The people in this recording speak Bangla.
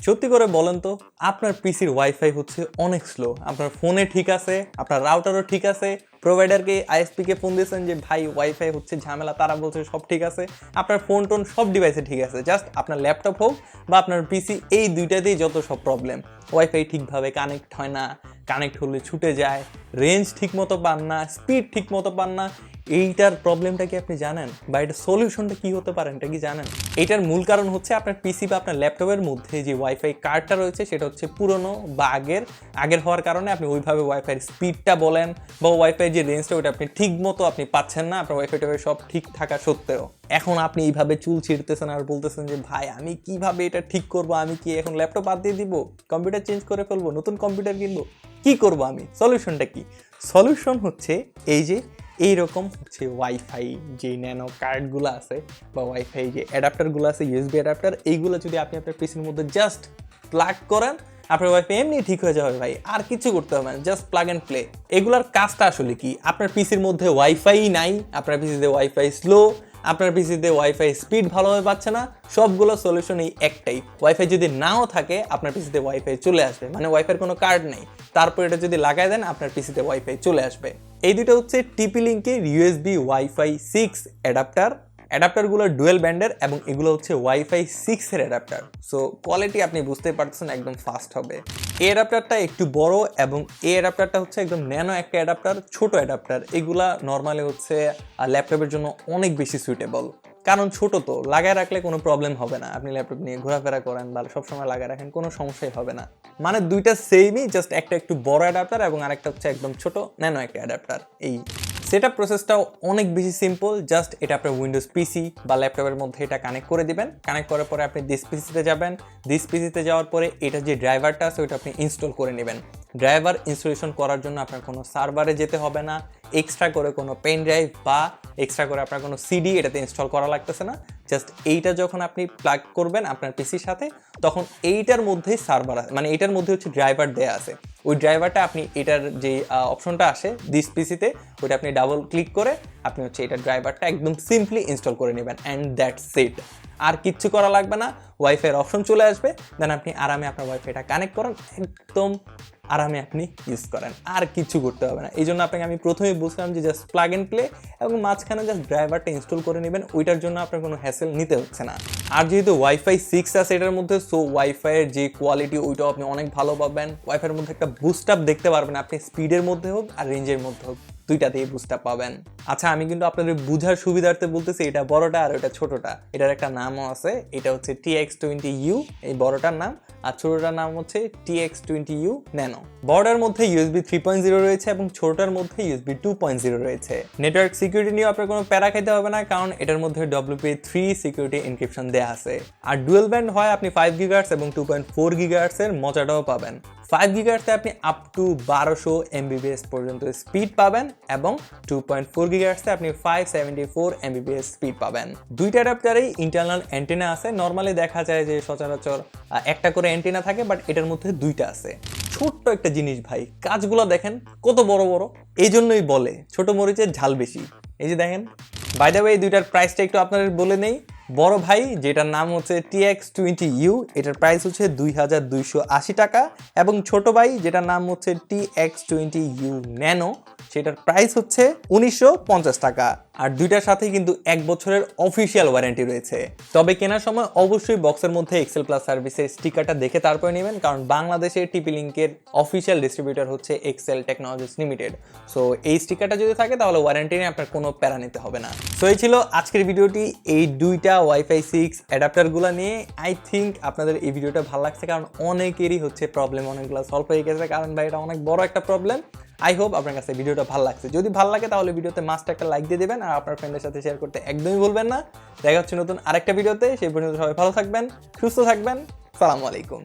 সত্যি করে বলেন তো আপনার পিসির ওয়াইফাই হচ্ছে অনেক স্লো, আপনার ফোনে ঠিক আছে, আপনার রাউটারও ঠিক আছে, প্রোভাইডারকে আইএসপিকে ফোন দিয়েছেন যে ভাই ওয়াইফাই হচ্ছে ঝামেলা, তারা বলছে সব ঠিক আছে, আপনার ফোন টোন সব ডিভাইসে ঠিক আছে, জাস্ট আপনার ল্যাপটপ হোক বা আপনার পিসি, এই দুইটাতেই যত সব প্রবলেম। ওয়াইফাই ঠিকভাবে কানেক্ট হয় না, কানেক্ট হলে ছুটে যায়, রেঞ্জ ঠিক মতো পান না, স্পিড ঠিক মতো পান না। এইটার প্রবলেমটা কি আপনি জানেন, বা এটার সলিউশনটা কি হতে পারে এটা কি জানেন? এটার মূল কারণ হচ্ছে আপনার পিসি বা আপনার ল্যাপটপের মধ্যে যে ওয়াইফাই কার্ডটা রয়েছে সেটা হচ্ছে পুরনো বা আগের হওয়ার কারণে আপনি ওইভাবে ওয়াইফাইয়ের স্পিডটা বলেন বা ওয়াইফাই যে রেঞ্জটা ওইটা আপনি ঠিক মতো আপনি পাচ্ছেন না, আপনার ওয়াইফাইটা সব ঠিক থাকা সত্ত্বেও। এখন আপনি এইভাবে চুল ছিঁড়তেছেন আর বলতেছেন যে ভাই আমি কিভাবে এটা ঠিক করব, আমি কি এখন ল্যাপটপ বাদ দিয়ে দিব, কম্পিউটার চেঞ্জ করে ফেলবো, নতুন কম্পিউটার কিনবো, কি করব আমি? সলিউশনটা কি? সলিউশন হচ্ছে এই যে এইরকম হচ্ছে ওয়াইফাই যে ন্যানো কার্ডগুলো আছে বা ওয়াইফাই যে অ্যাডাপ্টারগুলো আছে, ইউএসবি অ্যাডাপ্টার, এইগুলো যদি আপনি আপনার পিসির মধ্যে জাস্ট প্লাগ করেন, আপনার ওয়াইফাই এমনি ঠিক হয়ে যাবে ভাই, আর কিছু করতে হবে না, জাস্ট প্লাগ অ্যান্ড প্লে। এগুলার কাজটা আসলে কি? আপনার পিসির মধ্যে ওয়াইফাই নাই, আপনার পিসিতে ওয়াইফাই স্লো, আপনার পিসিতে ওয়াইফাই স্পিড ভালোভাবে পাচ্ছে না, সবগুলো সলিউশন এই একটাই। ওয়াইফাই যদি নাও থাকে আপনার পিসিতে ওয়াইফাই চলে আসবে, মানে ওয়াইফাইয়ের কোনো কার্ড নেই, তারপর এটা যদি লাগাই দেন আপনার পিসিতে ওয়াইফাই চলে আসবে। এই দুটো হচ্ছে টিপি লিঙ্কের ইউএসবি ওয়াইফাই 6 অ্যাডাপ্টারগুলো ডুয়েল ব্যান্ডের এবং এগুলো হচ্ছে ওয়াইফাই 6 এর অ্যাডাপ্টার। সো কোয়ালিটি আপনি বুঝতে পারছেন একদম ফাস্ট হবে। এই অ্যাডাপ্টারটা একটু বড় এবং এই অ্যাডাপ্টারটা হচ্ছে একদম ন্যানো একটা অ্যাডাপ্টার, ছোট অ্যাডাপ্টার। এগুলা নর্মালি হচ্ছে ল্যাপটপের জন্য অনেক বেশি সুইটেবল, কারণ ছোট তো লাগায় রাখলে কোনো প্রবলেম হবে না, আপনি ল্যাপটপ নিয়ে ঘোরাফেরা করেন বা সবসময় লাগায় রাখেন, কোনো সমস্যাই হবে না। মানে দুইটা সেমই, জাস্ট একটা একটু বড় অ্যাডাপ্টার এবং আরেকটা হচ্ছে একদম ছোট ন্যানো একটা অ্যাডাপ্টার। এই সেটআপ প্রসেসটাও অনেক বেশি সিম্পল, জাস্ট এটা আপনার উইন্ডোজ পিসি বা ল্যাপটপের মধ্যে এটা কানেক্ট করে দিবেন। কানেক্ট করার পরে আপনি দিস পিসিতে যাবেন, দিস পিসিতে যাওয়ার পরে এটা যে ড্রাইভারটা আছে ওইটা আপনি ইনস্টল করে নেবেন। ড্রাইভার ইনস্টলেশন করার জন্য আপনার কোনো সার্ভারে যেতে হবে না, এক্সট্রা করে কোনো পেন ড্রাইভ বা এক্সট্রা করে আপনার কোনো সিডি এটাতে ইনস্টল করা লাগতেছে না। জাস্ট এইটা যখন আপনি প্লাগ করবেন আপনার পিসির সাথে, তখন এইটার মধ্যেই সার্ভার আছে, মানে এইটার মধ্যে হচ্ছে ড্রাইভার দেয়া আছে। ওই ড্রাইভারটা আপনি এটার যে অপশনটা আসে দিস পিসিতে, ওইটা আপনি ডাবল ক্লিক করে আপনি হচ্ছে এটা ড্রাইভারটা একদম সিম্পলি ইনস্টল করে নেবেন, অ্যান্ড দ্যাটস ইট। আর কিচ্ছু করা লাগবে না, ওয়াইফাইয়ের অপশন চলে আসবে, দেন আপনি আরামে আপনার ওয়াইফাইটা কানেক্ট করেন, একদম আরামে আপনি ইউজ করেন, আর কিছু করতে হবে না। এই জন্য আপনাকে আমি প্রথমেই বলছিলাম যে জাস্ট প্লাগ অ্যান্ড প্লে, এবং মাঝখানে জাস্ট ড্রাইভারটা ইনস্টল করে নেবেন, ওইটার জন্য আপনার কোনো হ্যাসেল নিতে হচ্ছে না। আর যেহেতু ওয়াইফাই 6 আছে এটার মধ্যে, সো ওয়াইফাইয়ের যে কোয়ালিটি ওইটাও আপনি অনেক ভালো পাবেন। ওয়াইফাইয়ের মধ্যে একটা বুস্ট আপ দেখতে পারবেন আপনি, স্পিডের মধ্যে হোক আর রেঞ্জের মধ্যে হোক, দুইটাতেই বুস্ট আপ পাবেন। আচ্ছা, আমি কিন্তু আপনাদের বুঝার সুবিধার্থে বলতেছি, এটা বড়টা আর ওটা ছোটটা, এটার একটা নামও আছে, এটা হচ্ছে TX20U এই বড়টার নাম, আর ছোটটার নাম হচ্ছে TX20U ন্যানো। বড়টার মধ্যে USB 3.0 রয়েছে এবং ছোটটার মধ্যে USB 2.0 রয়েছে। নেটওয়ার্ক সিকিউরিটি নিয়ে আপনার কোনো প্যারা খাইতে হবে না, কারণ এটার মধ্যে WPA3 সিকিউরিটি এনক্রিপশন দেয়া আছে। আর ডুয়েল ব্যান্ড হয়, আপনি 5 GHz এবং 2.4 GHz এর মজাটাও পাবেন। 5 GHz আপনি আপ টু 1200 MBPS পর্যন্ত স্পিড পাবেন এবং 2.4 GHz আপনি 574 MBPS স্পিড পাবেন। দুইটা অ্যাডাপ্টারেই ইন্টারনাল অ্যান্টেনা আছে। নর্মালি দেখা যায় যে সচরাচর একটা করে অ্যান্টেনা থাকে, বাট এটার মধ্যে দুইটা আছে। ছোট্ট একটা জিনিস ভাই, কাজগুলো দেখেন কত বড় বড়, এই জন্যই বলে ছোট মরিচের ঝাল বেশি। এই যে দেখেন, বাই দ্য ওয়ে এই দুইটার প্রাইসটা একটু আপনাদের বলে নেই। বড় ভাই যেটার নাম হচ্ছে TX20U, এটার প্রাইস হচ্ছে 2280 টাকা, এবং ছোট ভাই যেটার নাম হচ্ছে TX20U ন্যানো, সেটার প্রাইস হচ্ছে 1950 টাকা। আর দুইটার সাথেই কিন্তু 1 বছরের অফিসিয়াল ওয়ারেন্টি রয়েছে। তবে কেনার সময় অবশ্যই বক্সের মধ্যে এক্সেল প্লাস সার্ভিসের স্টিকারটা দেখে তারপরে নেবেন, কারণ বাংলাদেশের টিপি লিঙ্কের অফিসিয়াল ডিস্ট্রিবিউটর হচ্ছে এক্সেল টেকনোলজিস লিমিটেড। সো এই স্টিকারটা যদি থাকে তাহলে ওয়ারেন্টি নিয়ে আপনার কোনো প্যারা নিতে হবে না। সো এই ছিল আজকের ভিডিওটি, এই দুইটা ওয়াইফাই 6 অ্যাডাপ্টারগুলো নিয়ে। আই থিঙ্ক আপনাদের এই ভিডিওটা ভালো লাগছে, কারণ অনেকেরই হচ্ছে প্রবলেম অনেকগুলো সলভ হয়ে গেছে, কারণ ভাই এটা অনেক বড় একটা প্রবলেম। আই হোপ আপনার কাছে ভিডিওটা ভালো লাগছে। যদি ভালো লাগে তাহলে ভিডিওতে মাস্ট একটা লাইক দিয়ে দেবেন, আর আপনার ফ্রেন্ডের সাথে শেয়ার করতে একদমই ভুলবেন না। দেখা হচ্ছে নতুন আরেকটা ভিডিওতে, সেই পর্যন্ত সবাই ভালো থাকবেন, সুস্থ থাকবেন। সালামু আলাইকুম।